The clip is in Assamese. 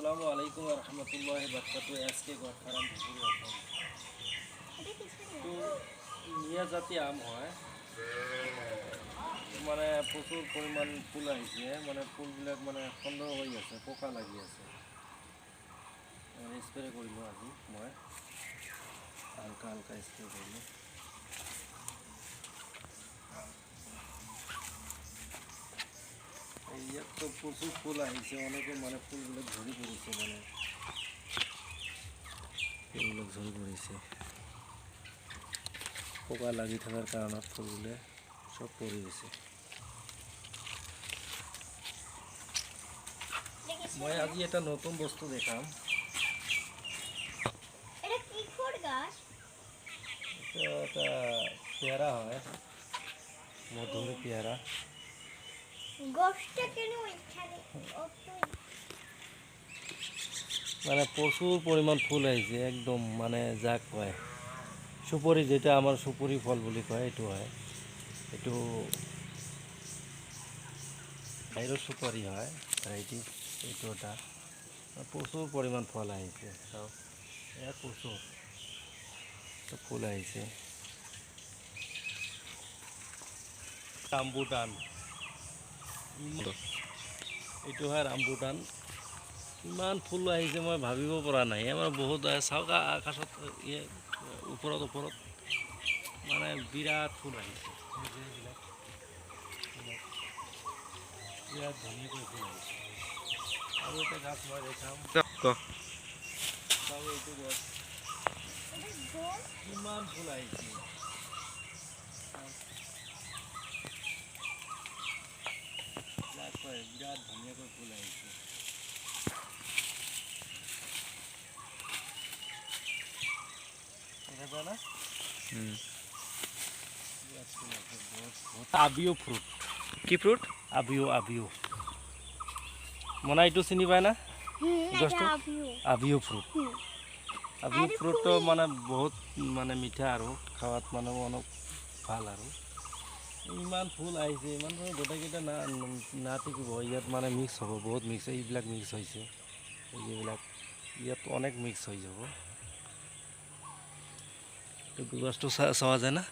আসসালামু আলাইকুম রহমতুল্লাহ বারকাতু। আজকে ঘর খারাপ দুপুরে অসম তো নিয়া জাতি আম হয়, মানে প্রচুর পরিমাণ ফুল আহিছে, মানে ফুলবিলাক মানে সন্দেহ হৈ আছে, পোকা লাগি আছে। স্প্ৰে কৰিলোঁ আজি মই, হালকা হালকা স্প্ৰে কৰিলোঁ। ইয়াততো প্ৰচুৰ ফুল আহিছে, অনেকে মানে ফুলবিলাক ঝৰি পৰিছে, মানে ফুলবিলাক ঝৰি পৰিছে, পোকা লাগি থকাৰ কাৰণত ফুলবিলাক সব পৰি গৈছে। মই আজি এটা নতুন বস্তু দেখাম। এটা কি ফল গাছ? এটা পেয়ারা হয়, মধুরি পেয়ারা। গাছটা কেন এখানে মানে প্রচুর পরিমাণ ফুল আহিছে, একদম মানে যাক কয় সুপরি, যেটা আমার সুপরি ফল বুলি কয়, এইটো হয়। এইটো বাহিৰৰ সুপাৰি হয়, ভ্যাৰাইটি। এইটো এটা প্ৰচুৰ পৰিমাণ ফল আহিছে, সব এয়া প্ৰচুৰ ফুল আহিছে। ৰামবুটান, এইটো হয় ৰামবুটান। ইমান ফুল আহিছে মই ভাবিব পৰা নাই। আমাৰ বহুত চাওক, আকাশত ওপৰত ওপৰত মানে বিৰাট ফুল আহিছে, বিৰাট ধুনীয়াকৈ ফুল আহিছে। আৰু এটা গাছ মই দেখাম, চাওক এইটো গছ কিমান ফুল আহিছে, বিৰাট ধুনীয়াকৈ ফুল আহিছে। দেখা যায় না? আবিও ফ্রুট। কি ফ্রুট? আবিও মনে এইটো চিনি পায় না গছটো? আবিও ফ্রুট। আবিও ফ্রুটটো মানে বহুত মানে মিঠা আৰু খাৱাত মানে অলপ ভাল। আৰু ইমান ফুল আহিছে, ইমান গোটেইকেইটা নাটিকিব, ইয়াত মানে মিক্স হ'ব, বহুত মিক্স, এইবিলাক মিক্স হৈছে, এইবিলাক ইয়াত অনেক মিক্স হৈ যাব। গছটো চোৱা যায় না?